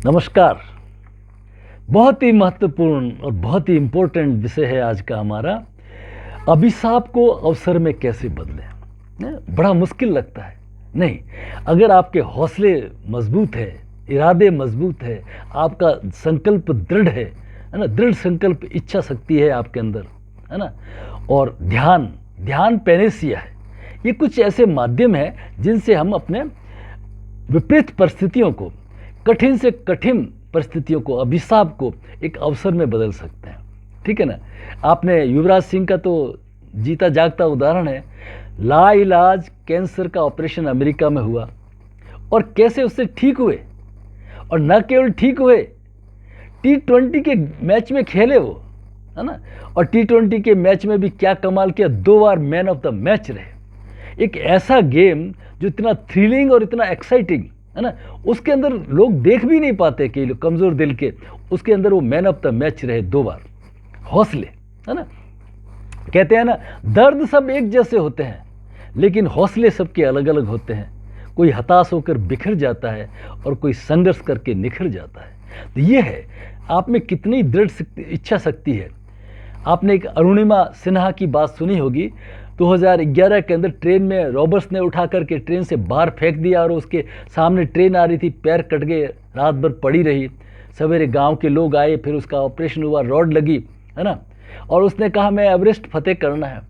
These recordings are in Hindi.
नमस्कार। बहुत ही महत्वपूर्ण और बहुत ही इम्पोर्टेंट विषय है आज का हमारा, अभिशाप को अवसर में कैसे बदलें। बड़ा मुश्किल लगता है, नहीं, अगर आपके हौसले मजबूत है, इरादे मजबूत है, आपका संकल्प दृढ़ है ना, दृढ़ संकल्प, इच्छा शक्ति है आपके अंदर, है ना, और ध्यान पैनेसिया है। ये कुछ ऐसे माध्यम है जिनसे हम अपने विपरीत परिस्थितियों को, कठिन से कठिन परिस्थितियों को, अभिशाप को एक अवसर में बदल सकते हैं। ठीक है ना। आपने युवराज सिंह का तो जीता जागता उदाहरण है। लाइलाज कैंसर का ऑपरेशन अमेरिका में हुआ और कैसे उससे ठीक हुए, और न केवल ठीक हुए, T20 के मैच में खेले वो, है ना, और T20 के मैच में भी क्या कमाल किया, 2 बार मैन ऑफ द मैच रहे। एक ऐसा गेम जो इतना थ्रिलिंग और इतना एक्साइटिंग है ना, उसके अंदर लोग देख भी नहीं पाते कि लोग कमज़ोर दिल के, उसके अंदर वो मैन ऑफ द मैच रहे 2 बार। हौसले, है ना, कहते हैं ना, दर्द सब एक जैसे होते हैं लेकिन हौसले सबके अलग अलग होते हैं। कोई हताश होकर बिखर जाता है और कोई संघर्ष करके निखर जाता है। तो ये है आप में कितनी दृढ़ इच्छा शक्ति है। आपने एक अरुणिमा सिन्हा की बात सुनी होगी। 2011 के अंदर ट्रेन में रॉबर्स ने उठा करके ट्रेन से बाहर फेंक दिया और उसके सामने ट्रेन आ रही थी, पैर कट गए, रात भर पड़ी रही। सवेरे गांव के लोग आए, फिर उसका ऑपरेशन हुआ, रॉड लगी, है ना, और उसने कहा मैं एवरेस्ट फतेह करना है।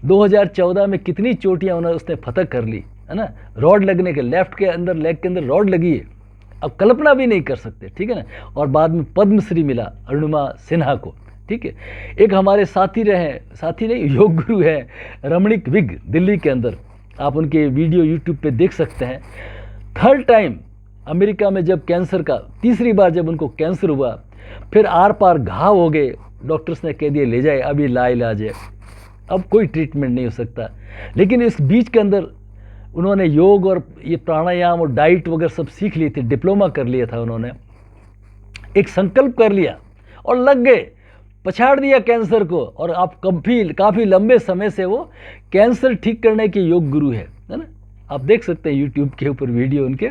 2014 में कितनी चोटियाँ उसने फतेह कर ली, है ना, रॉड लगने के, लेफ्ट के अंदर, लेग के अंदर रॉड लगी है, अब कल्पना भी नहीं कर सकते। ठीक है ना। और बाद में पद्मश्री मिला अरुणिमा सिन्हा को। ठीक है। एक हमारे साथी रहे, साथी नहीं, योग गुरु है, रमणीक विग, दिल्ली के अंदर, आप उनके वीडियो यूट्यूब पे देख सकते हैं। 3rd टाइम अमेरिका में जब कैंसर का, तीसरी बार जब उनको कैंसर हुआ, फिर आर पार घाव हो गए, डॉक्टर्स ने कह दिया ले जाए, अभी लाइलाज है, अब कोई ट्रीटमेंट नहीं हो सकता। लेकिन इस बीच के अंदर उन्होंने योग और ये प्राणायाम और डाइट वगैरह सब सीख ली थी, डिप्लोमा कर लिया था उन्होंने, एक संकल्प कर लिया और लग गए, पछाड़ दिया कैंसर को। और आप काफ़ी लंबे समय से वो कैंसर ठीक करने के योग गुरु है ना। आप देख सकते हैं यूट्यूब के ऊपर वीडियो उनके,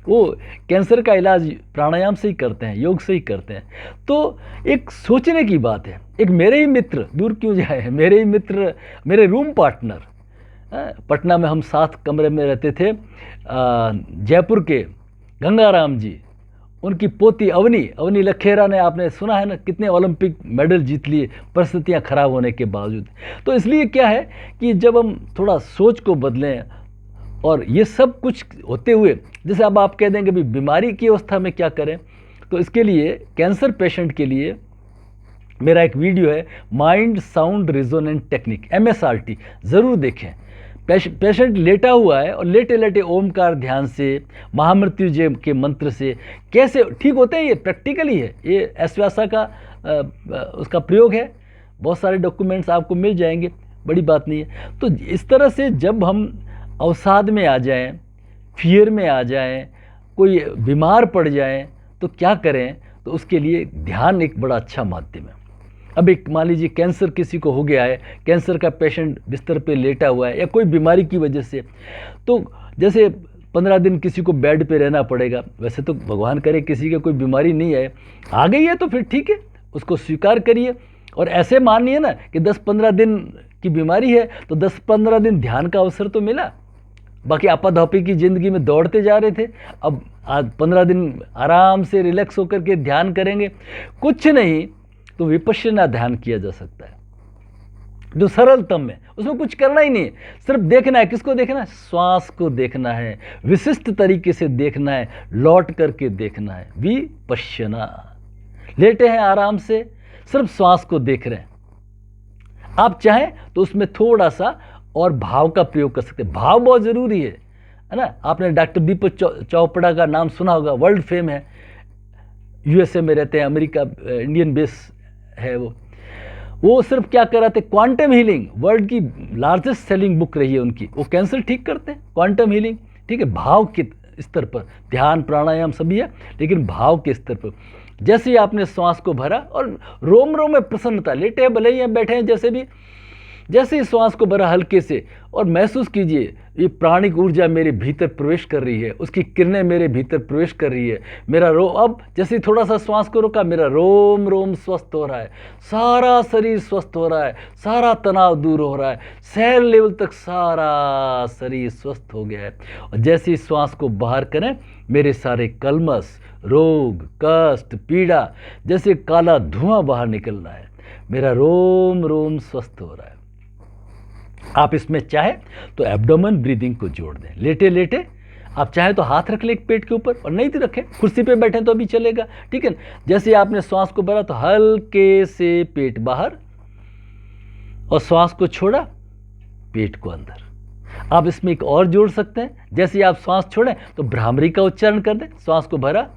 वो कैंसर का इलाज प्राणायाम से ही करते हैं, योग से ही करते हैं। तो एक सोचने की बात है। एक मेरे ही मित्र, दूर क्यों जाए, मेरे ही मित्र, मेरे रूम पार्टनर, पटना में हम साथ कमरे में रहते थे, जयपुर के गंगाराम जी, उनकी पोती अवनी लखेरा ने, आपने सुना है ना, कितने ओलंपिक मेडल जीत लिए परिस्थितियां खराब होने के बावजूद। तो इसलिए क्या है कि जब हम थोड़ा सोच को बदलें, और ये सब कुछ होते हुए, जैसे अब आप कह देंगे भी बीमारी की अवस्था में क्या करें, तो इसके लिए कैंसर पेशेंट के लिए मेरा एक वीडियो है, mind sound resonant technique, MSRT, ज़रूर देखें। पेशेंट लेटा हुआ है और लेटे लेटे ओमकार ध्यान से, महामृत्युंजय के मंत्र से कैसे ठीक होते हैं, ये प्रैक्टिकली है, ये एस्व्यासा का उसका प्रयोग है। बहुत सारे डॉक्यूमेंट्स आपको मिल जाएंगे, बड़ी बात नहीं है। तो इस तरह से जब हम अवसाद में आ जाएं, फियर में आ जाएं, कोई बीमार पड़ जाएं, तो क्या करें, तो उसके लिए ध्यान एक बड़ा अच्छा माध्यम है। अब एक मान लीजिए कैंसर किसी को हो गया है, कैंसर का पेशेंट बिस्तर पे लेटा हुआ है या कोई बीमारी की वजह से, तो जैसे 15 दिन किसी को बेड पे रहना पड़ेगा। वैसे तो भगवान करे किसी का कोई बीमारी नहीं है, आ गई है तो फिर ठीक है, उसको स्वीकार करिए और ऐसे मानिए ना कि 10-15 दिन की बीमारी है तो 10-15 दिन ध्यान का अवसर तो मिला। बाकी आपाधापी की ज़िंदगी में दौड़ते जा रहे थे, अब आज 15 दिन आराम से रिलैक्स होकर के ध्यान करेंगे। कुछ नहीं तो विपश्यना ध्यान किया जा सकता है, जो सरलतम है, उसमें कुछ करना ही नहीं है, सिर्फ देखना है। किसको देखना है? श्वास को देखना है, विशिष्ट तरीके से देखना है, लौट करके देखना है, विपश्यना। लेटे हैं आराम से, सिर्फ श्वास को देख रहे हैं। आप चाहें तो उसमें थोड़ा सा और भाव का प्रयोग कर सकते हैं, भाव बहुत जरूरी है ना। आपने डॉक्टर दीपक चोपड़ा का नाम सुना होगा, वर्ल्ड फेम है, USA में रहते हैं, अमेरिका, इंडियन बेस है वो सिर्फ क्या कर रहे थे, क्वांटम हीलिंग, वर्ल्ड की लार्जेस्ट सेलिंग बुक रही है उनकी, वो कैंसर ठीक करते हैं, क्वांटम हीलिंग। ठीक है, भाव के स्तर पर, ध्यान प्राणायाम सभी है, लेकिन भाव के स्तर पर जैसे ही आपने श्वास को भरा और रोम रोम में प्रसन्नता, लेटे हैं भले ही बैठे हैं, जैसे भी जैसे ही श्वास को भरा हल्के से और महसूस कीजिए ये प्राणिक ऊर्जा मेरे भीतर प्रवेश कर रही है, उसकी किरणें मेरे भीतर प्रवेश कर रही है। मेरा अब जैसे ही थोड़ा सा श्वास को रोका, मेरा रोम रोम स्वस्थ हो रहा है, सारा शरीर स्वस्थ हो रहा है, सारा तनाव दूर हो रहा है, सेल लेवल तक सारा शरीर स्वस्थ हो गया है। और जैसे ही श्वास को बाहर करें, मेरे सारे कलमस, रोग, कष्ट, पीड़ा जैसे काला धुआं बाहर निकल रहा है। मेरा रोम रोम स्वस्थ हो रहा है। आप इसमें चाहे तो एब्डोमेन ब्रीदिंग को जोड़ दें। लेटे लेटे आप चाहे तो हाथ रख ले पेट के ऊपर, और नहीं तो रखें, कुर्सी पे बैठे तो भी चलेगा, ठीक है ना। जैसे आपने श्वास को भरा तो हल्के से पेट बाहर और श्वास को छोड़ा, पेट को अंदर। आप इसमें एक और जोड़ सकते हैं, जैसे आप श्वास छोड़ें तो भ्रामरी का उच्चारण कर दें। श्वास को भरा,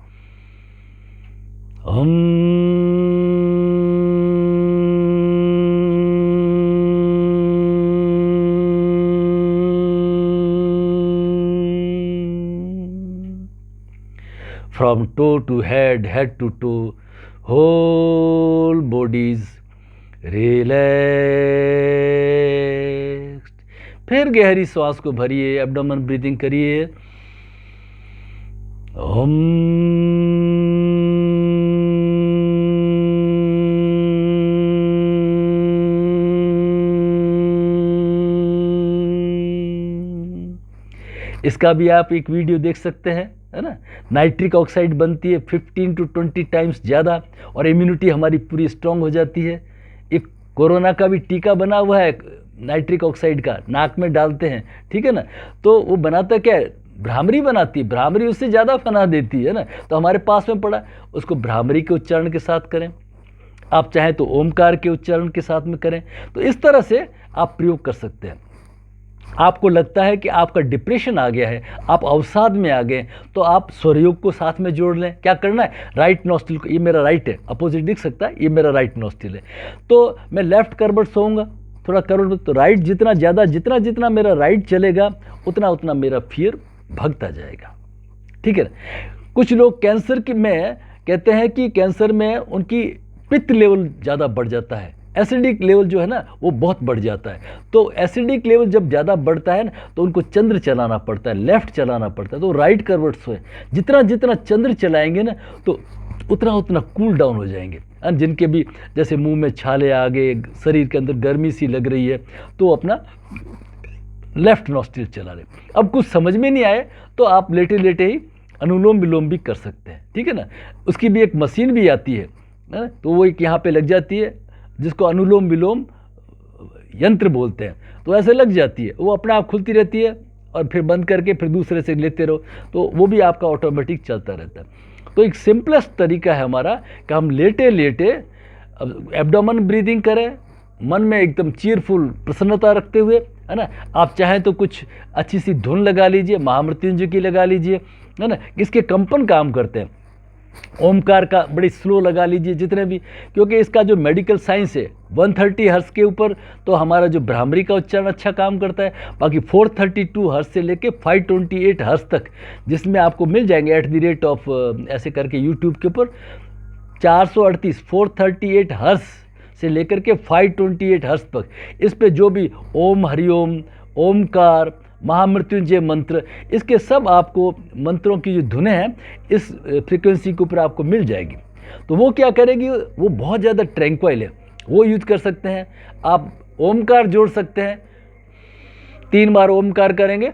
from toe to head, head to toe, whole bodies relaxed। फिर गहरी श्वास को भरिए, एब्डोमेन ब्रीदिंग करिए। ओम। इसका भी आप एक वीडियो देख सकते हैं, है ना। नाइट्रिक ऑक्साइड बनती है 15 to 20 टाइम्स ज़्यादा, और इम्यूनिटी हमारी पूरी स्ट्रांग हो जाती है। एक कोरोना का भी टीका बना हुआ है नाइट्रिक ऑक्साइड का, नाक में डालते हैं, ठीक है ना। तो वो बनाता क्या है, भ्रामरी बनाती है, भ्रामरी उससे ज़्यादा फना देती है ना। तो हमारे पास में पड़ा, उसको भ्रामरी के उच्चारण के साथ करें। आप चाहें तो ओमकार के उच्चारण के साथ में करें। तो इस तरह से आप प्रयोग कर सकते हैं। आपको लगता है कि आपका डिप्रेशन आ गया है, आप अवसाद में आ गए, तो आप स्वरयोग को साथ में जोड़ लें। क्या करना है, राइट नॉस्ट्रिल को, ये मेरा राइट है, अपोजिट दिख सकता है, ये मेरा राइट नॉस्ट्रिल है, तो मैं लेफ्ट करवट सोऊंगा, थोड़ा करवट, तो राइट जितना ज़्यादा, जितना जितना मेरा राइट चलेगा उतना उतना मेरा फियर भगता जाएगा, ठीक है ना। कुछ लोग कैंसर की में कहते हैं कि कैंसर में उनकी पित्त लेवल ज़्यादा बढ़ जाता है, एसिडिक लेवल जो है ना वो बहुत बढ़ जाता है। तो एसिडिक लेवल जब ज़्यादा बढ़ता है ना तो उनको चंद्र चलाना पड़ता है, लेफ्ट चलाना पड़ता है, तो राइट करवट सोए। जितना जितना चंद्र चलाएंगे ना तो उतना उतना कूल डाउन हो जाएंगे। जिनके भी जैसे मुंह में छाले आ गए, शरीर के अंदर गर्मी सी लग रही है, तो अपना लेफ्ट नॉस्ट्रिल चला ले। अब कुछ समझ में नहीं आए तो आप लेटे लेटे ही अनुलोम विलोम भी कर सकते हैं, ठीक है ना। उसकी भी एक मशीन भी आती है ना, तो वो एक यहाँ पे लग जाती है जिसको अनुलोम विलोम यंत्र बोलते हैं। तो ऐसे लग जाती है, वो अपने आप खुलती रहती है और फिर बंद करके फिर दूसरे से लेते रहो, तो वो भी आपका ऑटोमेटिक चलता रहता है। तो एक सिंपलेस्ट तरीका है हमारा कि हम लेटे लेटे एब्डोमेन ब्रीदिंग करें, मन में एकदम चीयरफुल प्रसन्नता रखते हुए, है ना। आप चाहें तो कुछ अच्छी सी धुन लगा लीजिए, महामृत्युंजय की लगा लीजिए, है ना, इसके कंपन काम करते हैं। ओमकार का बड़ी स्लो लगा लीजिए जितने भी, क्योंकि इसका जो मेडिकल साइंस है 130 हर्ट्ज के ऊपर तो हमारा जो भ्रामरी का उच्चारण अच्छा काम करता है। बाकी 432 हर्ट्ज से लेके 528 हर्ट्ज तक, जिसमें आपको मिल जाएंगे @ ऐसे करके यूट्यूब के ऊपर 438 438 हर्ट्ज से लेकर के 528 हर्ट्ज तक, इस पे जो भी ओम हरिओम, ओमकार, महामृत्युंजय मंत्र, इसके सब आपको मंत्रों की जो धुनें हैं इस फ्रीक्वेंसी के ऊपर आपको मिल जाएगी। तो वो क्या करेगी, वो बहुत ज़्यादा ट्रैंक्वाइल है, वो यूज कर सकते हैं। आप ओमकार जोड़ सकते हैं, 3 बार ओमकार करेंगे,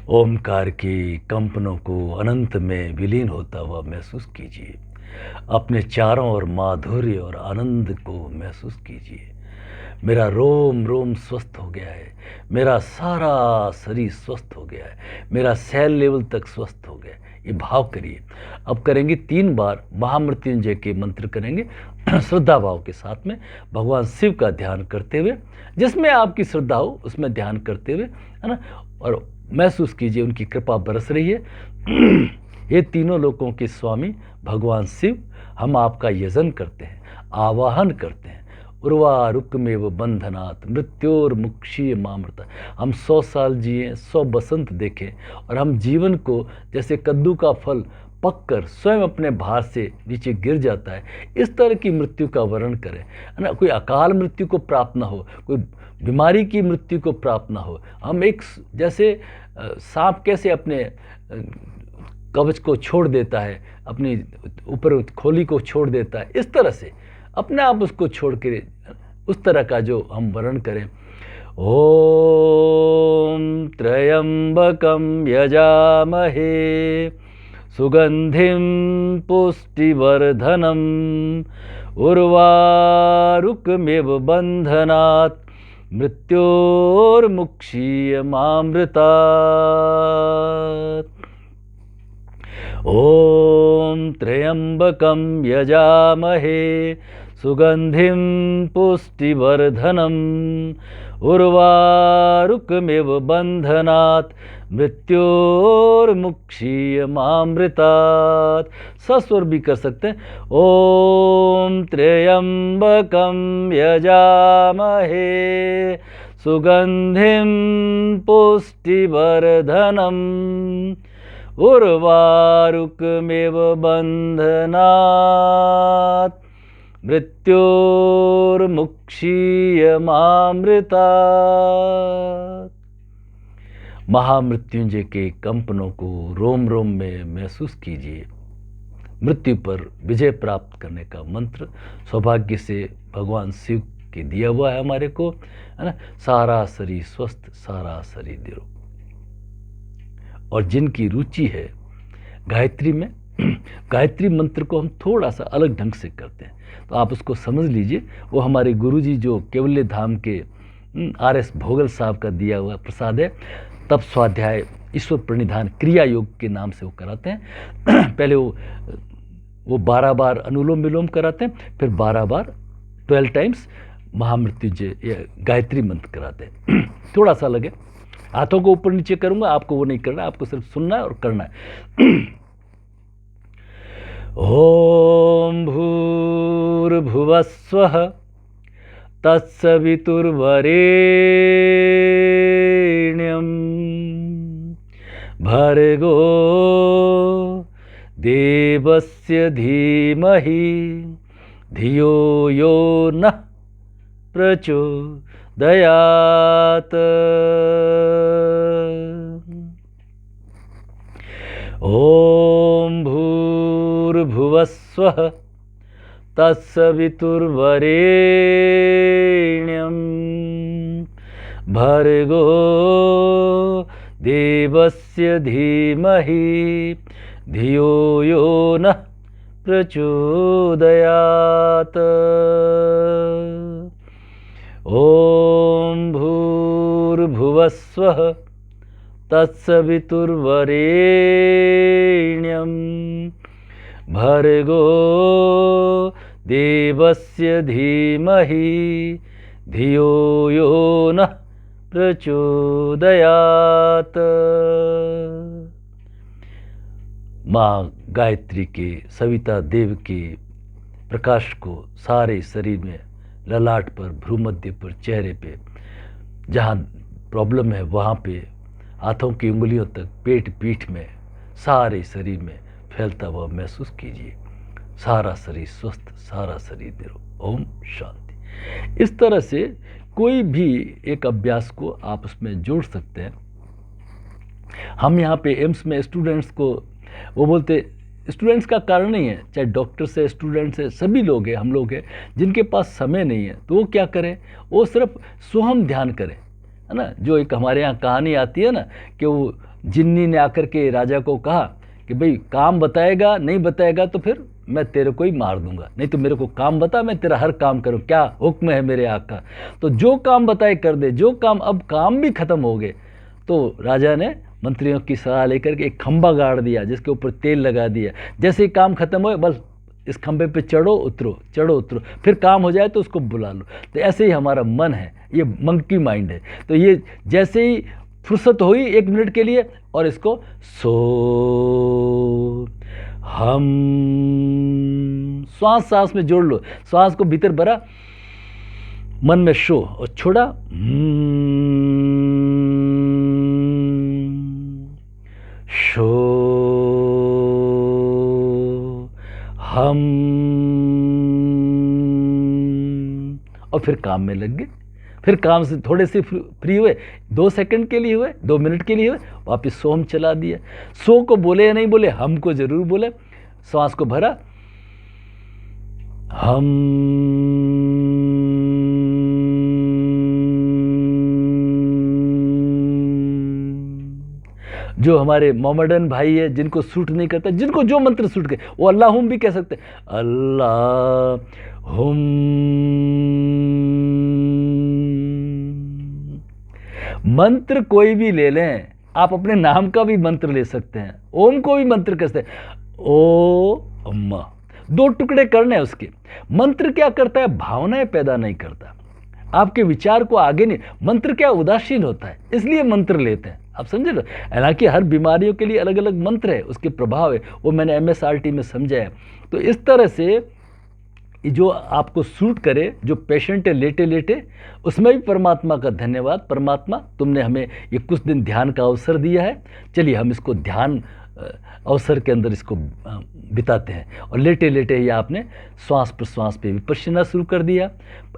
ओमकार के कंपनों को अनंत में विलीन होता हुआ महसूस कीजिए। अपने चारों ओर माधुर्य और आनंद को महसूस कीजिए। मेरा रोम रोम स्वस्थ हो गया है, मेरा सारा शरीर स्वस्थ हो गया है, मेरा सेल लेवल तक स्वस्थ हो गया है। ये भाव करिए। अब करेंगे 3 बार महामृत्युंजय के मंत्र करेंगे श्रद्धा भाव के साथ में, भगवान शिव का ध्यान करते हुए, जिसमें आपकी श्रद्धा हो उसमें ध्यान करते हुए, है ना, और महसूस कीजिए उनकी कृपा बरस रही है। ये तीनों लोकों के स्वामी भगवान शिव, हम आपका यजन करते हैं, आवाहन करते हैं। उर्वारुकमेव बंधनात् मृत्योर्मुक्षीय मामृता। हम 100 साल जिए, 100 बसंत देखें, और हम जीवन को जैसे कद्दू का फल पककर स्वयं अपने भार से नीचे गिर जाता है, इस तरह की मृत्यु का वर्णन करें, है ना। कोई अकाल मृत्यु को प्राप्त ना हो, कोई बीमारी की मृत्यु को प्राप्त ना हो। हम एक जैसे सांप कैसे अपने कवच को छोड़ देता है, अपनी ऊपर खोली को छोड़ देता है, इस तरह से अपने आप उसको छोड़ के उस तरह का जो हम वर्णन करें। ओम त्र्यंबकम यजामहे सुगंधिम पुष्टिवर्धनम उर्वारुकमेव बंधनात् मृत्योर्मुक्षीयमामृतात्। ओम त्र्यंबकम यजामहे सुगंधिम पुष्टिवर्धनम उर्वारुकमेव बंधनात् मृत्योर्मुक्षीयमामृतात्। सस्वर भी कर सकते हैं। ओम त्र्यंबकम यजामहे सुगंधिम पुष्टिवर्धनम उर्वारुकमेव बंधनात् मृत्योर्मुक्षीयमामृतात्। महामृत्युंजय के कंपनों को रोम रोम में महसूस कीजिए। मृत्यु पर विजय प्राप्त करने का मंत्र सौभाग्य से भगवान शिव के दिया हुआ है हमारे को, है ना। सारा शरीर स्वस्थ, सारा शरीर निरोग। और जिनकी रुचि है गायत्री में, गायत्री मंत्र को हम थोड़ा सा अलग ढंग से करते हैं, तो आप उसको समझ लीजिए। वो हमारे गुरुजी जो केवल्य धाम के RS भोगल साहब का दिया हुआ प्रसाद है। तब स्वाध्याय ईश्वर प्रणिधान क्रिया योग के नाम से वो कराते हैं। पहले वो 12 बार अनुलोम विलोम कराते हैं, फिर 12 बार 12 टाइम्स महामृत्युंजय गायत्री मंत्र कराते हैं। थोड़ा सा लगे, हाथों को ऊपर नीचे करूंगा, आपको वो नहीं करना, आपको सिर्फ सुनना है और करना है। ओम भूर्भुवस्वः तत्सवितुर्वरेण्यं भर्गो देवस्य धीमहि धियो यो नः प्रचोदयात्। ओम भूर्भुवस्वः तत्सवितुर्वरेण्यं भर्गो देवस्य धीमहि धियो यो नः प्रचोदयात्। ओम भूर्भुवस्वः तत्सवितुर्वरेण्यं भर्गो देवस्य धीमहि धियो यो नः प्रचोदयात्। माँ गायत्री के सविता देव के प्रकाश को सारे शरीर में, ललाट पर, भ्रूमध्य पर, चेहरे पे, जहाँ प्रॉब्लम है वहाँ पे, हाथों की उंगलियों तक, पेट पीठ में, सारे शरीर में फैलता हुआ महसूस कीजिए। सारा शरीर स्वस्थ, सारा शरीर निरोग। ओम शांति। इस तरह से कोई भी एक अभ्यास को आप उसमें जोड़ सकते हैं। हम यहाँ पे एम्स में स्टूडेंट्स को, वो बोलते स्टूडेंट्स का कारण नहीं है, चाहे डॉक्टर्स है, स्टूडेंट्स है, सभी लोग हैं, हम लोग हैं, जिनके पास समय नहीं है, तो वो क्या करें, वो सिर्फ सोहम ध्यान करें, है ना। जो एक हमारे यहाँ कहानी आती है ना, कि वो जिन्नी ने आकर के राजा को कहा कि भाई काम बताएगा, नहीं बताएगा तो फिर मैं तेरे को ही मार दूंगा, नहीं तो मेरे को काम बता, मैं तेरा हर काम करूं, क्या हुक्म है मेरे आका। तो जो काम बताए कर दे, जो काम, अब काम भी खत्म हो गए। तो राजा ने मंत्रियों की सलाह लेकर के एक खंबा गाड़ दिया, जिसके ऊपर तेल लगा दिया। जैसे ही काम खत्म हो, बस इस खंबे पे चढ़ो उतरो, चढ़ो उतरो, फिर काम हो जाए तो उसको बुला लो। तो ऐसे ही हमारा मन है, ये मंकी माइंड है। तो ये जैसे ही फुर्सत हुई 1 मिनट के लिए, और इसको सो हम, श्वास सांस में जोड़ लो, श्वास को भीतर भरा, मन में शो, और छोड़ा शो हम, और फिर काम में लग गए। फिर काम से थोड़े से फ्री हुए, 2 सेकंड के लिए हुए, 2 मिनट के लिए हुए, वापस सो हम चला दिया। सो को बोले या नहीं बोले, हम को जरूर बोले। श्वास को भरा हम, जो हमारे मोहम्मदन भाई है, जिनको सूट नहीं करता, जिनको जो मंत्र सूट करे, वो अल्लाहुम भी कह सकते हैं, अल्लाहुम। मंत्र कोई भी ले लें, आप अपने नाम का भी मंत्र ले सकते हैं, ओम को भी मंत्र कर सकते हैं, ओ अम्मा, 2 टुकड़े करने हैं उसके। मंत्र क्या करता है, भावनाएं पैदा नहीं करता, आपके विचार को आगे नहीं, मंत्र क्या उदासीन होता है, इसलिए मंत्र लेते हैं, आप समझे ना। हालांकि हर बीमारियों के लिए अलग अलग मंत्र है, उसके प्रभाव है, वो मैंने MSRT में समझा है। तो इस तरह से जो आपको सूट करे, जो पेशेंट है लेटे लेटे, उसमें भी परमात्मा का धन्यवाद। परमात्मा, तुमने हमें ये कुछ दिन ध्यान का अवसर दिया है, चलिए हम इसको ध्यान अवसर के अंदर इसको बिताते हैं। और लेटे लेटे ही आपने श्वास प्रश्वास पे विपश्यना शुरू कर दिया,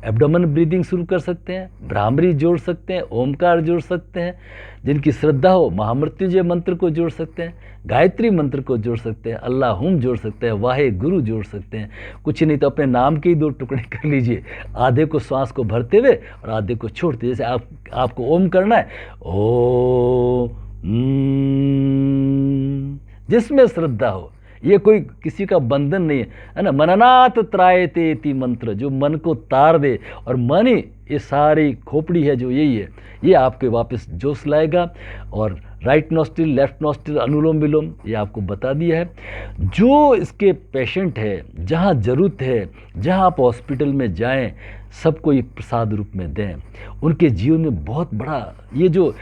एब्डोमेन ब्रीदिंग शुरू कर सकते हैं, भ्रामरी जोड़ सकते हैं, ओमकार जोड़ सकते हैं, जिनकी श्रद्धा हो महामृत्युंजय मंत्र को जोड़ सकते हैं, गायत्री मंत्र को जोड़ सकते हैं, अल्लाहुम जोड़ सकते हैं, वाहे गुरु जोड़ सकते हैं। कुछ नहीं तो अपने नाम के ही 2 टुकड़े कर लीजिए, आधे को श्वास को भरते हुए और आधे को छोड़ते। जैसे आपको ओम करना है, ओ जिसमें श्रद्धा हो, ये कोई किसी का बंधन नहीं है ना। मननाथ त्रायते इति मंत्र, जो मन को तार दे, और मन ही ये सारी खोपड़ी है जो यही है, ये आपके वापस जोश लाएगा। और राइट नॉस्ट्रिल, लेफ्ट नॉस्ट्रिल, अनुलोम विलोम, ये आपको बता दिया है। जो इसके पेशेंट है, जहाँ ज़रूरत है, जहाँ आप हॉस्पिटल में जाएं, सबको ये प्रसाद रूप में दें। उनके जीवन में बहुत बड़ा, ये जो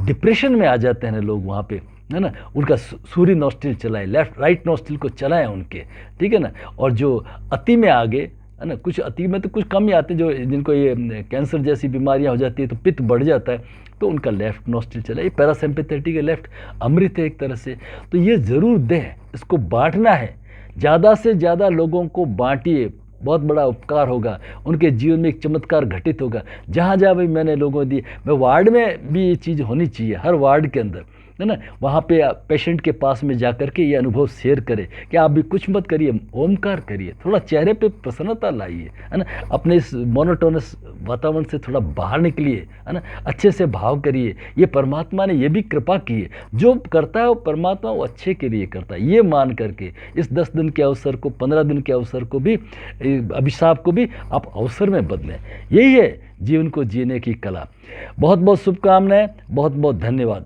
डिप्रेशन में आ जाते हैं लोग वहाँ पे, है ना, उनका सूर्य नॉस्ट्रिल चलाए, लेफ्ट राइट नॉस्ट्रिल को चलाएं उनके, ठीक है ना। और जो अति में आगे, है ना, कुछ अति में तो कुछ कम ही आते, जो जिनको ये कैंसर जैसी बीमारियां हो जाती है, तो पित्त बढ़ जाता है, तो उनका लेफ्ट नॉस्ट्रिल चलाए। ये पैरासिम्पैथेटिक है, लेफ्ट अमृत है एक तरह से। तो ये ज़रूर दें, इसको बांटना है, ज़्यादा से ज़्यादा लोगों को बांटिए, बहुत बड़ा उपकार होगा, उनके जीवन में एक चमत्कार घटित होगा। जहाँ जहाँ भी मैंने लोगों दी, मैं वार्ड में भी ये चीज़ होनी चाहिए, हर वार्ड के अंदर, है ना, वहाँ पे पेशेंट के पास में जा कर के ये अनुभव शेयर करें कि आप भी कुछ मत करिए, ओमकार करिए, थोड़ा चेहरे पे प्रसन्नता लाइए, है ना, अपने इस मोनोटोनस वातावरण से थोड़ा बाहर निकलिए, है ना, अच्छे से भाव करिए। ये परमात्मा ने ये भी कृपा की है, जो करता है वो परमात्मा वो अच्छे के लिए करता है, ये मान करके इस 10 दिन के अवसर को, 15 दिन के अवसर को भी, अभिशाप को भी आप अवसर में बदलें। यही है जीवन को जीने की कला। बहुत बहुत शुभकामनाएं, बहुत बहुत धन्यवाद।